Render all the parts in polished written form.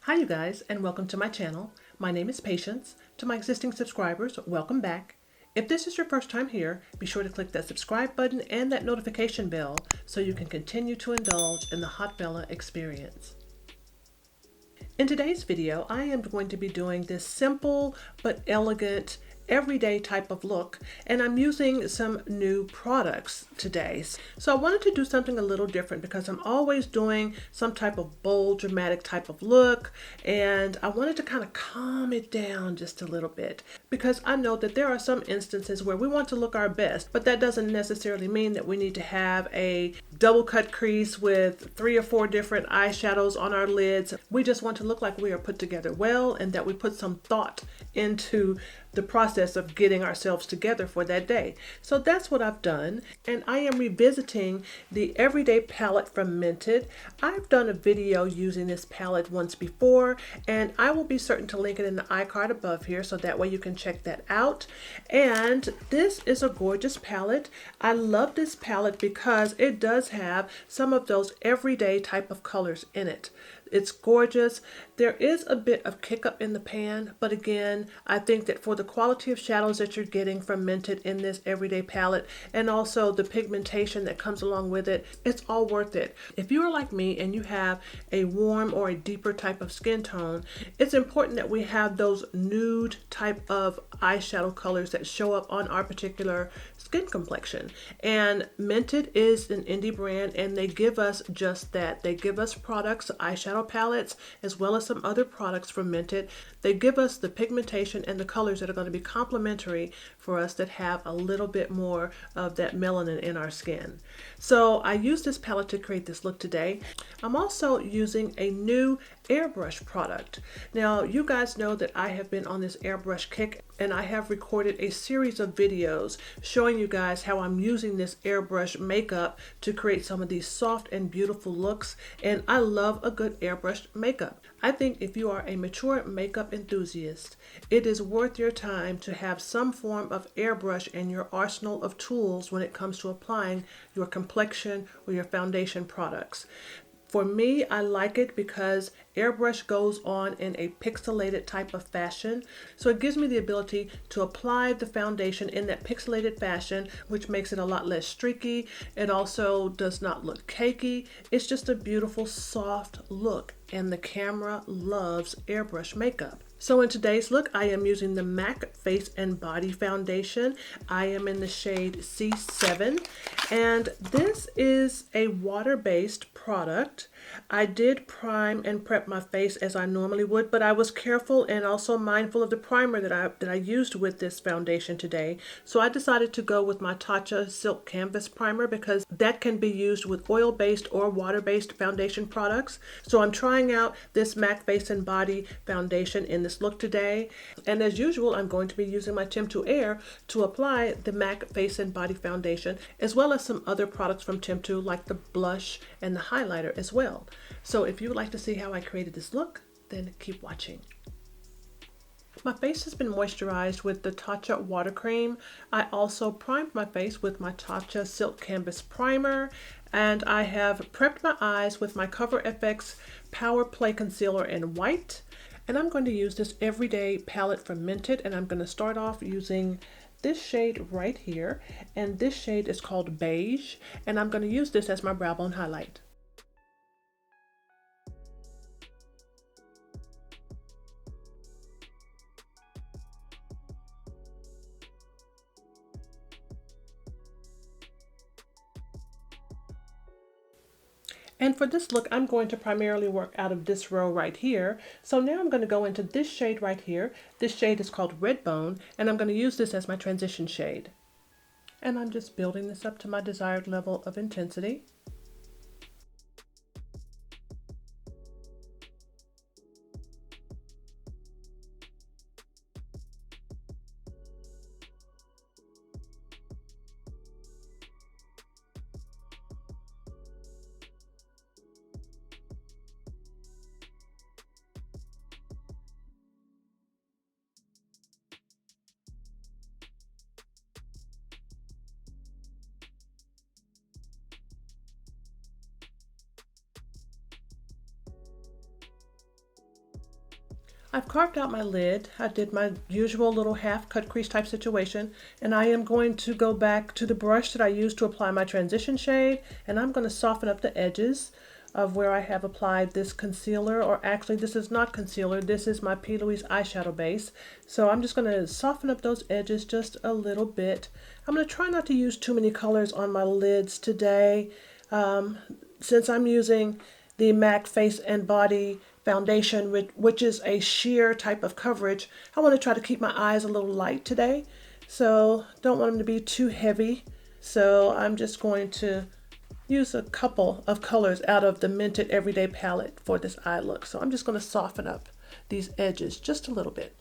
Hi you guys, and welcome to my channel. My name is Patience. To my existing subscribers, welcome back. If this is your first time here, be sure to click that subscribe button and that notification bell so you can continue to indulge in the Hot Bella experience. In today's video, I am going to be doing this simple but elegant everyday type of look, and I'm using some new products today. So I wanted to do something a little different because I'm always doing some type of bold, dramatic type of look, and I wanted to kind of calm it down just a little bit because I know that there are some instances where we want to look our best, but that doesn't necessarily mean that we need to have a double cut crease with 3 or 4 different eyeshadows on our lids. We just want to look like we are put together well and that we put some thought into the process of getting ourselves together for that day. So that's what I've done, and I am revisiting the Everyday palette from Mented. I've done a video using this palette once before, and I will be certain to link it in the iCard above here so that way you can check that out. And this is a gorgeous palette. I love this palette because it does have some of those everyday type of colors in it. It's gorgeous. There is a bit of kick up in the pan, but again, I think that for the quality of shadows that you're getting from Mented in this everyday palette, and also the pigmentation that comes along with it, it's all worth it. If you are like me and you have a warm or a deeper type of skin tone, it's important that we have those nude type of eyeshadow colors that show up on our particular skin complexion. And Mented is an indie brand, and they give us just that. They give us products, eyeshadow palettes, as well as some other products from Mented. They give us the pigmentation and the colors that are going to be complementary for us that have a little bit more of that melanin in our skin. So I used this palette to create this look today. I'm also using a new airbrush product. Now, you guys know that I have been on this airbrush kick, and I have recorded a series of videos showing you guys how I'm using this airbrush makeup to create some of these soft and beautiful looks, and I love a good airbrushed makeup. I think if you are a mature makeup enthusiast, it is worth your time to have some form of airbrush in your arsenal of tools when it comes to applying your complexion or your foundation products. For me, I like it because airbrush goes on in a pixelated type of fashion. So it gives me the ability to apply the foundation in that pixelated fashion, which makes it a lot less streaky. It also does not look cakey. It's just a beautiful, soft look, and the camera loves airbrush makeup. So in today's look, I am using the MAC Face and Body Foundation. I am in the shade C7, and this is a water-based product. I did prime and prep my face as I normally would, but I was careful and also mindful of the primer that I used with this foundation today. So I decided to go with my Tatcha Silk Canvas Primer because that can be used with oil-based or water-based foundation products. So I'm trying out this MAC Face and Body Foundation in this look today. And as usual, I'm going to be using my TemptuAir to apply the MAC Face and Body Foundation, as well as some other products from Temptu like the blush and the highlighter as well. So if you would like to see how I created this look, then keep watching. My face has been moisturized with the Tatcha water cream. I also primed my face with my Tatcha Silk Canvas Primer, and I have prepped my eyes with my Cover FX Power Play Concealer in white. And I'm going to use this everyday palette from Mented, and I'm going to start off using this shade right here, and this shade is called Beige, and I'm going to use this as my brow bone highlight. And for this look, I'm going to primarily work out of this row right here. So now I'm going to go into this shade right here. This shade is called Red Bone, and I'm going to use this as my transition shade. And I'm just building this up to my desired level of intensity. I've carved out my lid. I did my usual little half cut crease type situation, and I am going to go back to the brush that I used to apply my transition shade, and I'm going to soften up the edges of where I have applied this concealer, or actually this is not concealer, this is my P. Louise eyeshadow base. So I'm just going to soften up those edges just a little bit. I'm going to try not to use too many colors on my lids today. Since I'm using the MAC Face and Body foundation, which is a sheer type of coverage, I want to try to keep my eyes a little light today. So don't want them to be too heavy. So I'm just going to use a couple of colors out of the Mented Everyday palette for this eye look. So I'm just going to soften up these edges just a little bit.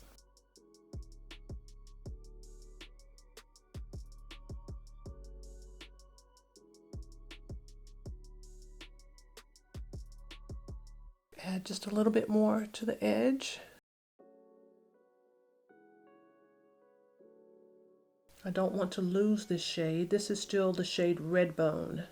Add just a little bit more to the edge. I don't want to lose this shade. This is still the shade Red Bone.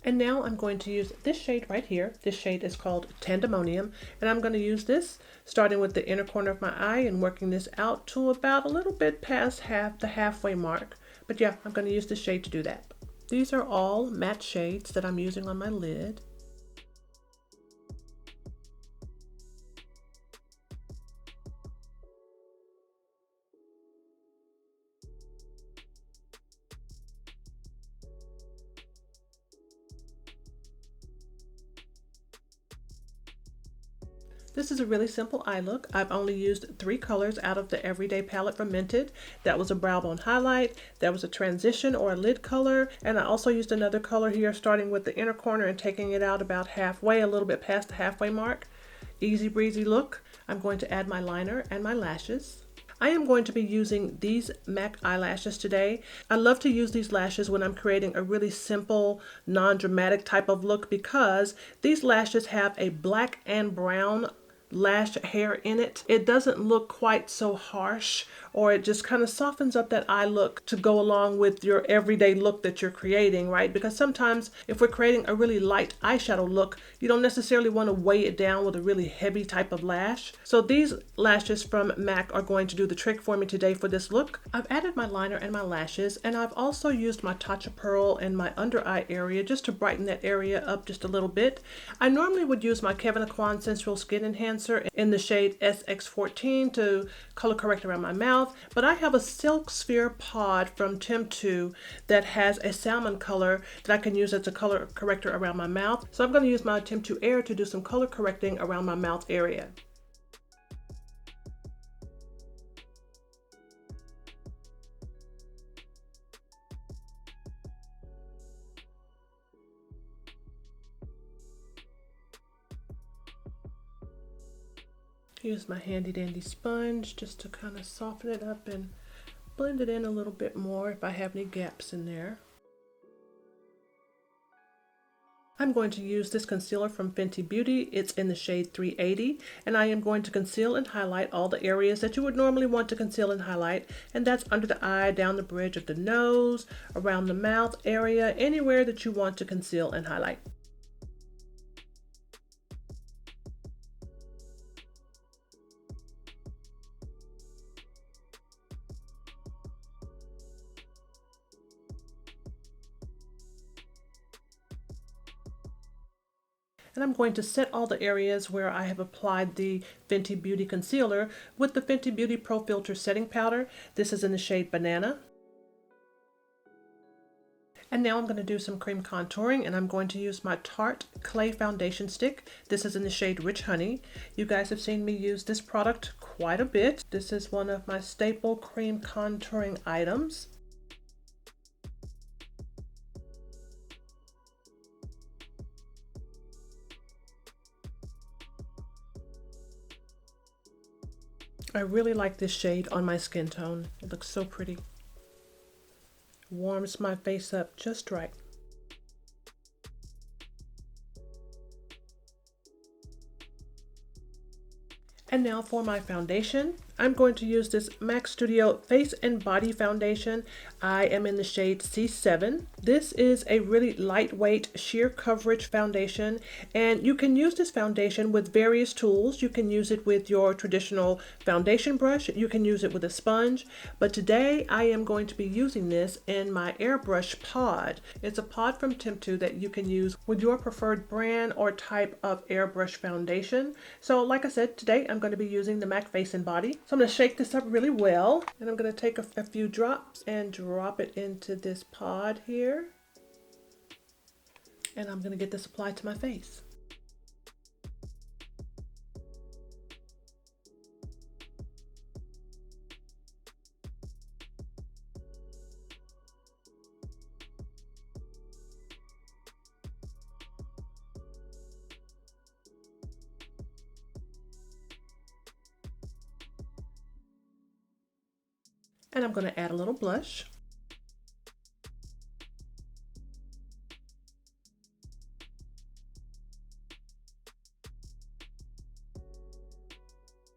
And now I'm going to use this shade right here. This shade is called Tandemonium, and I'm going to use this starting with the inner corner of my eye and working this out to about a little bit past the halfway mark. But yeah, I'm going to use this shade to do that. These are all matte shades that I'm using on my lid. This is a really simple eye look. I've only used 3 colors out of the Everyday palette from Mented. That was a brow bone highlight, that was a transition or a lid color, and I also used another color here starting with the inner corner and taking it out about halfway, a little bit past the halfway mark. Easy breezy look. I'm going to add my liner and my lashes. I am going to be using these MAC eyelashes today. I love to use these lashes when I'm creating a really simple, non-dramatic type of look because these lashes have a black and brown lash hair in it. It doesn't look quite so harsh, or it just kind of softens up that eye look to go along with your everyday look that you're creating, right? Because sometimes if we're creating a really light eyeshadow look, you don't necessarily want to weigh it down with a really heavy type of lash. So these lashes from MAC are going to do the trick for me today for this look. I've added my liner and my lashes, and I've also used my Tatcha Pearl in my under eye area just to brighten that area up just a little bit. I normally would use my Kevyn Aucoin Sensual Skin Enhancer in the shade SX14 to color correct around my mouth, but I have a Silk Sphere pod from Temptu that has a salmon color that I can use as a color corrector around my mouth. So I'm going to use my Temptu Air to do some color correcting around my mouth area. Use my handy dandy sponge just to kind of soften it up and blend it in a little bit more if I have any gaps in there. I'm going to use this concealer from Fenty Beauty. It's in the shade 380, and I am going to conceal and highlight all the areas that you would normally want to conceal and highlight, and that's under the eye, down the bridge of the nose, around the mouth area, anywhere that you want to conceal and highlight. And I'm going to set all the areas where I have applied the Fenty Beauty concealer with the Fenty Beauty Pro Filter setting powder. This is in the shade Banana. And now I'm going to do some cream contouring, and I'm going to use my Tarte Clay Foundation Stick. This is in the shade Rich Honey. You guys have seen me use this product quite a bit. This is one of my staple cream contouring items. I really like this shade on my skin tone. It looks so pretty. Warms my face up just right. And now for my foundation. I'm going to use this MAC Studio Face and Body Foundation. I am in the shade C7. This is a really lightweight sheer coverage foundation, and you can use this foundation with various tools. You can use it with your traditional foundation brush. You can use it with a sponge, but today I am going to be using this in my Airbrush pod. It's a pod from Temptu that you can use with your preferred brand or type of airbrush foundation. So like I said, today I'm going to be using the MAC Face and Body. So I'm going to shake this up really well, and I'm going to take a few drops and drop it into this pod here. And I'm going to get this applied to my face. And I'm going to add a little blush.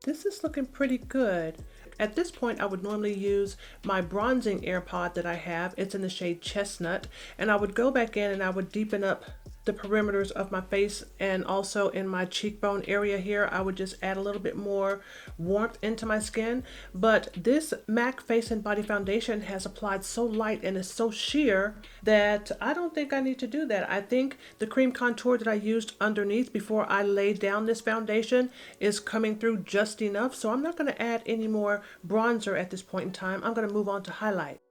This is looking pretty good. At this point, I would normally use my bronzing air pod that I have. It's in the shade Chestnut, and I would go back in and I would deepen up the perimeters of my face, and also in my cheekbone area here I would just add a little bit more warmth into my skin. But this MAC Face and Body Foundation has applied so light and is so sheer that I don't think I need to do that. I think the cream contour that I used underneath before I laid down this foundation is coming through just enough, so I'm not going to add any more bronzer at this point in time. I'm going to move on to highlight.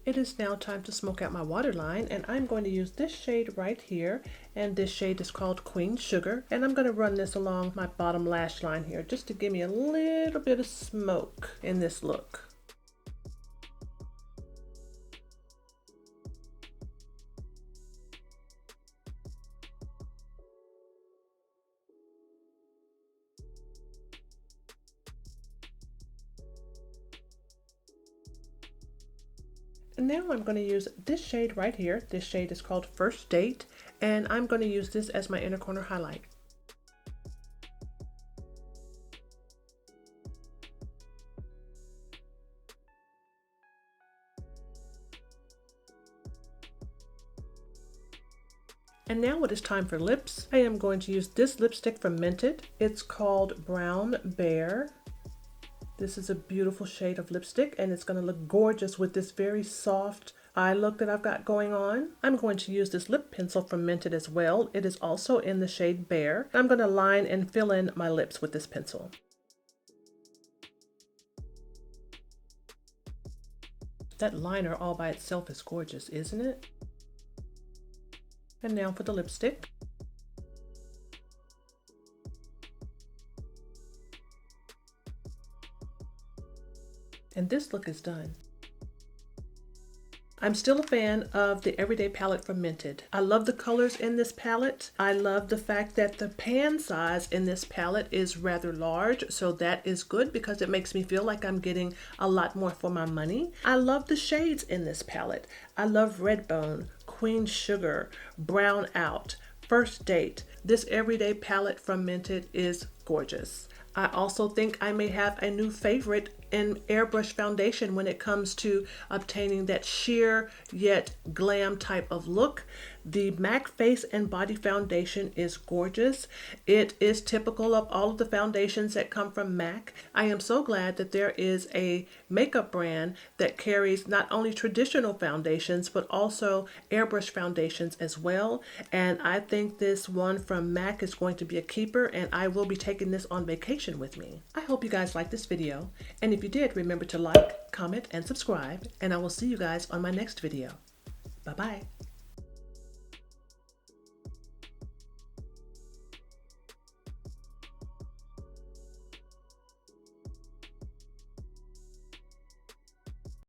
It is now time to smoke out my waterline, and I'm going to use this shade right here, and this shade is called Queen Sugar, and I'm going to run this along my bottom lash line here just to give me a little bit of smoke in this look. And now I'm going to use this shade right here. This shade is called First Date, and I'm going to use this as my inner corner highlight. And now it is time for lips. I am going to use this lipstick from Mented. It's called Brown Bear. This is a beautiful shade of lipstick, and it's going to look gorgeous with this very soft eye look that I've got going on. I'm going to use this lip pencil from Mented as well. It is also in the shade Bear. I'm going to line and fill in my lips with this pencil. That liner all by itself is gorgeous, isn't it? And now for the lipstick. And this look is done. I'm still a fan of the Everyday palette from Mented. I love the colors in this palette. I love the fact that the pan size in this palette is rather large, so that is good because it makes me feel like I'm getting a lot more for my money. I love the shades in this palette. I love Redbone, Queen Sugar, Brown Out, First Date. This Everyday palette from Mented is gorgeous. I also think I may have a new favorite in airbrush foundation when it comes to obtaining that sheer yet glam type of look. The MAC Face and Body Foundation is gorgeous. It is typical of all of the foundations that come from MAC. I am so glad that there is a makeup brand that carries not only traditional foundations but also airbrush foundations as well. And I think this one from MAC is going to be a keeper, and I will be taking this on vacation with me. I hope you guys liked this video, and if you did, remember to like, comment, and subscribe, and I will see you guys on my next video. Bye-bye.